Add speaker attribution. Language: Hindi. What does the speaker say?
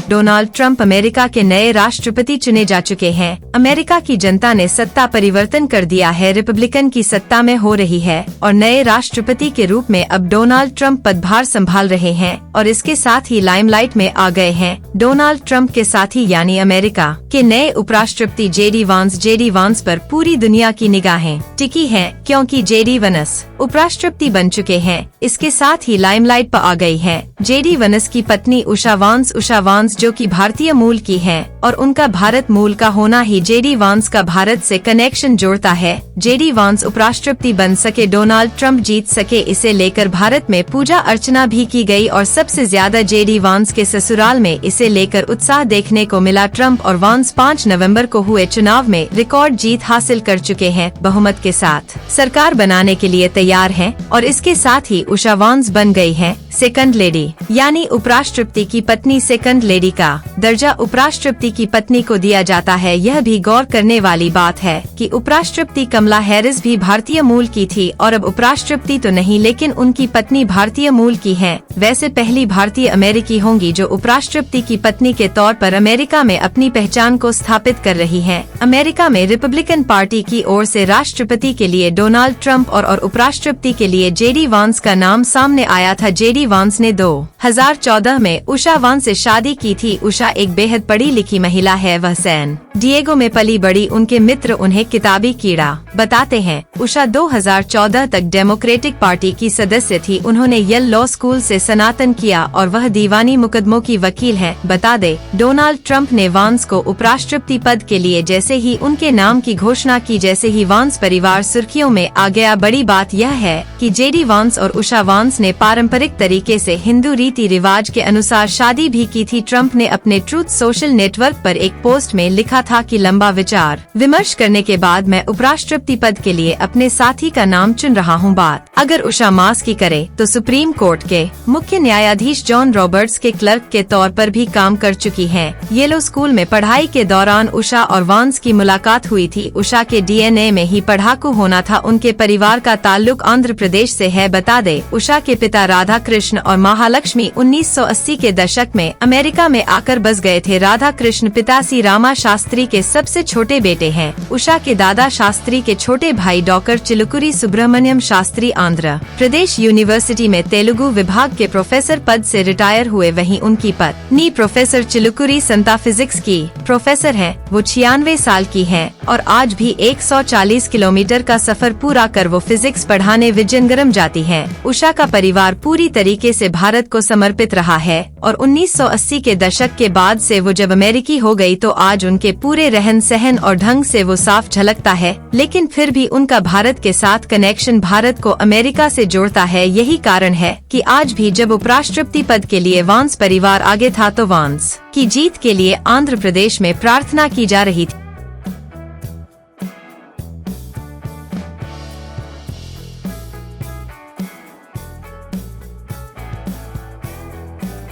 Speaker 1: डोनाल्ड ट्रंप अमेरिका के नए राष्ट्रपति चुने जा चुके हैं। अमेरिका की जनता ने सत्ता परिवर्तन कर दिया है, रिपब्लिकन की सत्ता में हो रही है और नए राष्ट्रपति के रूप में अब डोनाल्ड ट्रंप पदभार संभाल रहे हैं और इसके साथ ही लाइमलाइट में आ गए हैं। डोनाल्ड ट्रंप के साथी यानी अमेरिका के नए उपराष्ट्रपति जेडी वांस पर पूरी दुनिया की निगाहें टिकी हैं, क्योंकि जेडी वनस उपराष्ट्रपति बन चुके हैं। इसके साथ ही लाइमलाइट पर आ गई है जेडी वनस की पत्नी उषा वांस जो कि भारतीय मूल की है और उनका भारत मूल का होना ही जेडी वांस का भारत से कनेक्शन जोड़ता है। जेडी वांस उपराष्ट्रपति बन सके, डोनाल्ड ट्रंप जीत सके, इसे लेकर भारत में पूजा अर्चना भी की गई और सबसे ज्यादा जेडी वांस के ससुराल में इसे लेकर उत्साह देखने को मिला। ट्रंप और वांस 5 नवंबर को हुए चुनाव में रिकॉर्ड जीत हासिल कर चुके हैं, बहुमत के साथ सरकार बनाने के लिए तैयार हैं और इसके साथ ही उषा वांस बन गई है सेकंड लेडी, यानी उपराष्ट्रपति की पत्नी। सेकंड लेडी का दर्जा उपराष्ट्रपति की पत्नी को दिया जाता है। यह भी गौर करने वाली बात है कि उपराष्ट्रपति कमला हैरिस भी भारतीय मूल की थी और अब उपराष्ट्रपति तो नहीं, लेकिन उनकी पत्नी भारतीय मूल की है। वैसे पहली भारतीय अमेरिकी होंगी जो उपराष्ट्रपति की पत्नी के तौर पर अमेरिका में अपनी पहचान को स्थापित कर रही है। अमेरिका में रिपब्लिकन पार्टी की ओर से राष्ट्रपति के लिए डोनाल्ड ट्रंप और उपराष्ट्रपति के लिए जेडी वांस का नाम सामने आया था। जेडी वांस ने 2014 में उषा वांस से शादी की थी। उषा एक बेहद पढ़ी लिखी महिला है। वह सैन डिएगो में पली बड़ी। उनके मित्र उन्हें किताबी कीड़ा बताते हैं। उषा 2014 तक डेमोक्रेटिक पार्टी की सदस्य थी। उन्होंने येल लॉ स्कूल से स्नातन किया और वह दीवानी मुकदमों की वकील है। बता दे, डोनाल्ड ट्रंप ने वांस को उपराष्ट्रपति पद के लिए जैसे ही उनके नाम की घोषणा की, जैसे ही वांस परिवार सुर्खियों में आ गया। बड़ी बात यह है कि जेडी वांस और उषा वांस ने पारंपरिक तरीके से हिंदू रीति रिवाज के अनुसार शादी भी की थी। ट्रंप ने अपने ट्रूथ सोशल नेटवर्क पर एक पोस्ट में लिखा था कि लंबा विचार विमर्श करने के बाद मैं उपराष्ट्रपति पद के लिए अपने साथी का नाम चुन रहा हूँ। बात अगर उषा मास की करे तो सुप्रीम कोर्ट के मुख्य न्यायाधीश जॉन रॉबर्ट्स के क्लर्क के तौर पर भी काम कर चुकी हैं। येलो स्कूल में पढ़ाई के दौरान उषा और वांस की मुलाकात हुई थी। उषा के डीएनए में ही पढ़ाकू होना था। उनके परिवार का ताल्लुक आंध्र प्रदेश से है। बता दे, उषा के पिता राधा कृष्ण और महालक्ष्मी 1980 के दशक में अमेरिका में आकर बस गए थे। राधा कृष्ण पिताश्री रामा शास्त्री के सबसे छोटे बेटे हैं। उषा के दादा शास्त्री के छोटे भाई डॉक्टर चिलुकुरी सुब्रमण्यम शास्त्री आंध्र प्रदेश यूनिवर्सिटी में तेलुगु विभाग के प्रोफेसर पद से रिटायर हुए। वहीं उनकी पत्नी प्रोफेसर चिलुकुरी संता फिजिक्स की प्रोफेसर हैं। वो 96 साल की हैं और आज भी 140 किलोमीटर का सफर पूरा कर वो फिजिक्स पढ़ाने विजयनगरम जाती हैं। उषा का परिवार पूरी तरीके से भारत को समर्पित रहा है और 1980 के दशक के बाद से वो जब अमेरिकी हो गई तो आज उनके पूरे रहन सहन और ढंग से वो साफ झलकता है। लेकिन फिर भी उनका भारत के साथ कनेक्शन भारत को अमेरिका से जोड़ता है। यही कारण है कि आज भी जब उपराष्ट्रपति पद के लिए वांस परिवार आगे था तो वांस की जीत के लिए आंध्र प्रदेश में प्रार्थना की जा रही थी।